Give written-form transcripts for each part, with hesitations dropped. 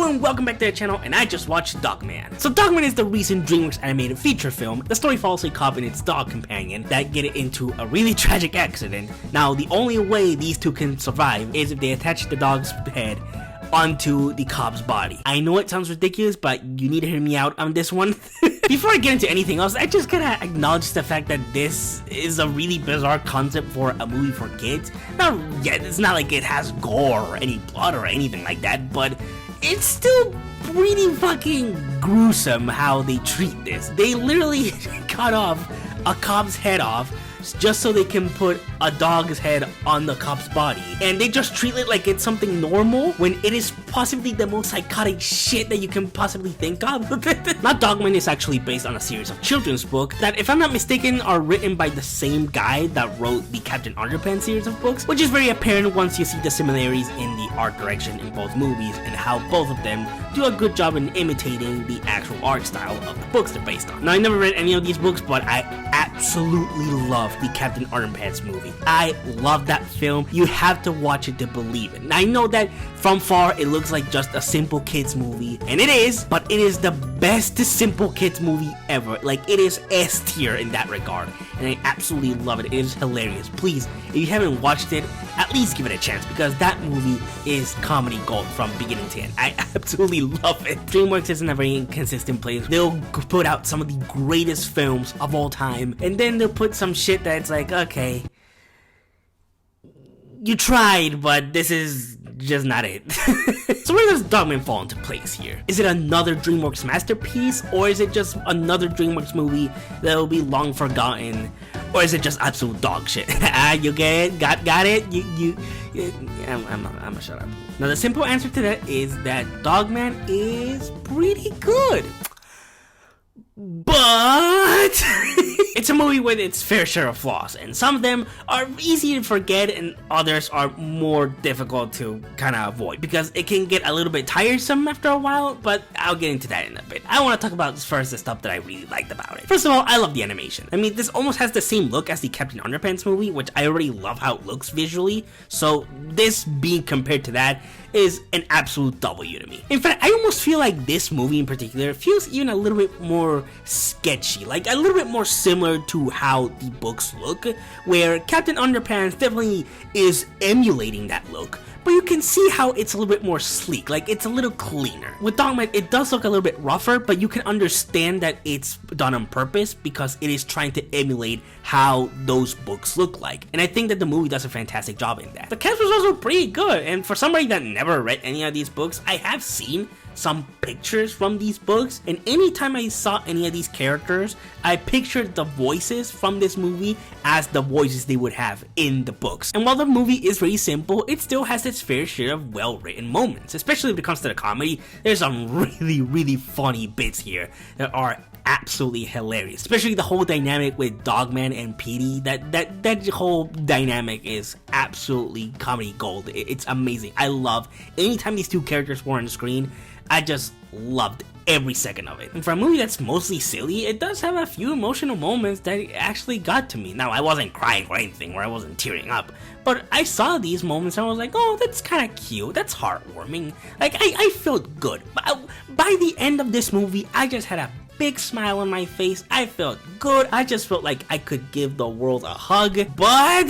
Hello and welcome back to the channel, and I just watched Dogman. So Dogman is the recent Dreamworks animated feature film. The story follows a cop and its dog companion that get into a really tragic accident. Now the only way these two can survive is if they attach the dog's head onto the cop's body. I know it sounds ridiculous, but you need to hear me out on this one. Before I get into anything else, I just gotta acknowledge the fact that this is a really bizarre concept for a movie for kids. Now, yeah, it's not like it has gore or any blood or anything like that, but it's still pretty fucking gruesome how they treat this. They literally cut off a cop's head off just so they can put a dog's head on the cop's body, and they just treat it like it's something normal when it is possibly the most psychotic shit that you can possibly think of. Now, Dogman is actually based on a series of children's books that, if I'm not mistaken, are written by the same guy that wrote the Captain Underpants series of books, which is very apparent once you see the similarities in the art direction in both movies and how both of them do a good job in imitating the actual art style of the books they're based on. Now, I never read any of these books, but I absolutely love the Captain Underpants movie. I love that film. You have to watch it to believe it. Now, I know that from far it looks like just a simple kids movie, and it is, but it is the best simple kids movie ever. Like, it is S tier in that regard, and I absolutely love it. It is hilarious. Please, if you haven't watched it, at least give it a chance, because that movie is comedy gold from beginning to end. I absolutely love it. Dreamworks isn't a very inconsistent place. They'll put out some of the greatest films of all time, and then they'll put some shit that's like, okay, you tried, but this is just not it. So where does Dogman fall into place here? Is it another Dreamworks masterpiece, or is it just another Dreamworks movie that will be long forgotten, or is it just absolute dog shit? You get it? Got it? I'm gonna shut up. Now, the simple answer to that is that Dogman is pretty good, but it's a movie with its fair share of flaws, and some of them are easy to forget and others are more difficult to kind of avoid because it can get a little bit tiresome after a while, but I'll get into that in a bit. I want to talk about first the stuff that I really liked about it. First of all, I love the animation. I mean, this almost has the same look as the Captain Underpants movie, which I already love how it looks visually, so this being compared to that is an absolute W to me. In fact, I almost feel like this movie in particular feels even a little bit more sketchy, like a little bit more similar to how the books look, where Captain Underpants definitely is emulating that look, but you can see how it's a little bit more sleek, like it's a little cleaner. With Dogman, it does look a little bit rougher, but you can understand that it's done on purpose because it is trying to emulate how those books look like, and I think that the movie does a fantastic job in that. The cast was also pretty good, and for somebody that never read any of these books, I have seen some pictures from these books, and anytime I saw any of these characters, I pictured the voices from this movie as the voices they would have in the books. And while the movie is very simple, it still has its fair share of well-written moments, especially when it comes to the comedy. There's some really funny bits here that are absolutely hilarious, especially the whole dynamic with Dogman and Petey. That whole dynamic is absolutely comedy gold. It's amazing. I love anytime these two characters were on the screen. I just loved every second of it. And for a movie that's mostly silly, it does have a few emotional moments that actually got to me. Now, I wasn't crying or anything, or I wasn't tearing up, but I saw these moments and I was like, oh, that's kind of cute, that's heartwarming. Like, I felt good. By the end of this movie, I just had a big smile on my face. I felt good. I just felt like I could give the world a hug, but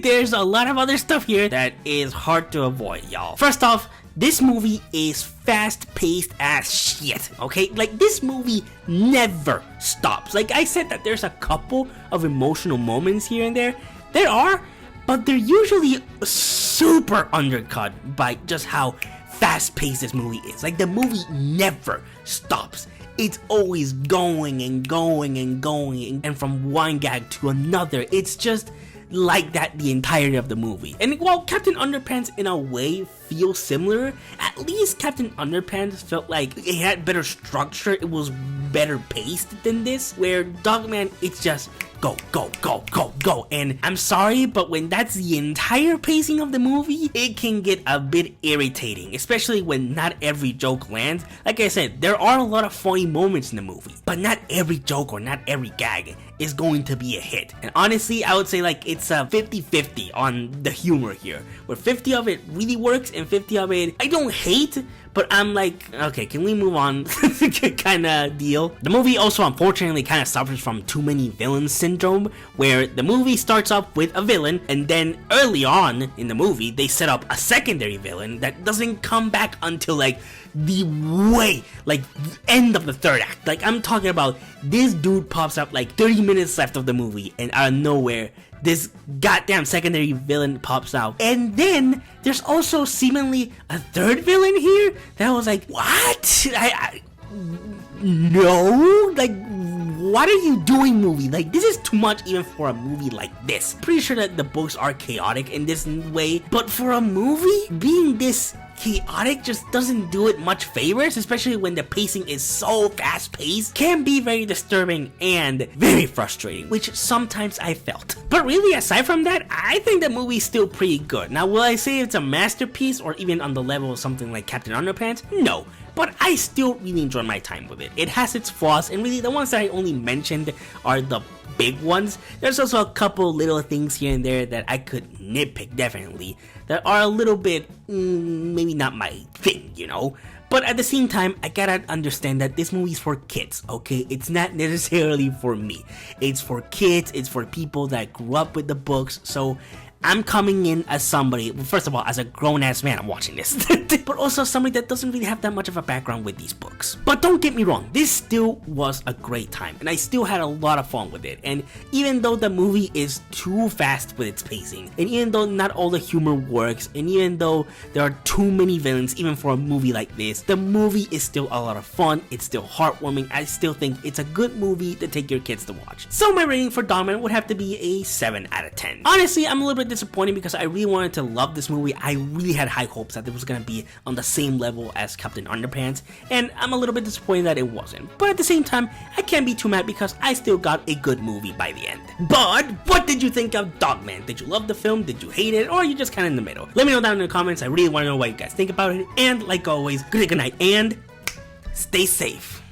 there's a lot of other stuff here that is hard to avoid, y'all. First off, this movie is fast-paced as shit, okay? Like, this movie never stops. Like I said, that there's a couple of emotional moments here and there. There are, but they're usually super undercut by just how fast-paced this movie is. Like, the movie never stops. It's always going and going and going, and from one gag to another. It's just like that the entirety of the movie. And while Captain Underpants in a way feels similar, at least Captain Underpants felt like it had better structure, it was better paced than this, where Dogman, it's just go, go, go, go, go. And I'm sorry, but when that's the entire pacing of the movie, it can get a bit irritating, especially when not every joke lands. Like I said, there are a lot of funny moments in the movie, but not every joke or not every gag is going to be a hit. And honestly, I would say like it's a 50-50 on the humor here, where 50 of it really works and 50 of it I don't hate, but I'm like, okay, can we move on? Kind of deal. The movie also unfortunately kind of suffers from too many villains syndrome, where the movie starts off with a villain, and then early on in the movie they set up a secondary villain that doesn't come back until like the end of the third act. Like, I'm talking about this dude pops up like 30 minutes left of the movie, and out of nowhere this goddamn secondary villain pops out. And then there's also seemingly a third villain here that was like, what? No, like, what are you doing, movie? Like, this is too much even for a movie like this. Pretty sure that the books are chaotic in this way, but for a movie being this chaotic just doesn't do it much favors, especially when the pacing is so fast paced. Can be very disturbing and very frustrating, which sometimes I felt. But really, aside from that, I think the movie's still pretty good. Now, will I say it's a masterpiece or even on the level of something like Captain Underpants? No. But I still really enjoyed my time with it. It has its flaws, and really the ones that I only mentioned are the big ones. There's also a couple little things here and there that I could nitpick, definitely, that are a little bit, maybe not my thing, you know? But at the same time, I gotta understand that this movie's for kids, okay? It's not necessarily for me. It's for kids, it's for people that grew up with the books, so I'm coming in as somebody, well, first of all, as a grown-ass man, I'm watching this, but also somebody that doesn't really have that much of a background with these books. But don't get me wrong, this still was a great time, and I still had a lot of fun with it, and even though the movie is too fast with its pacing, and even though not all the humor works, and even though there are too many villains, even for a movie like this, the movie is still a lot of fun, it's still heartwarming. I still think it's a good movie to take your kids to watch. So my rating for Dogman would have to be a 7 out of 10. Honestly, I'm a little bit disappointed because I really wanted to love this movie. I really had high hopes that it was going to be on the same level as Captain Underpants, and I'm a little bit disappointed that it wasn't. But at the same time, I can't be too mad because I still got a good movie by the end. But what did you think of Dogman? Did you love the film? Did you hate it? Or are you just kind of in the middle? Let me know down in the comments. I really want to know what you guys think about it. And like always, good night and stay safe.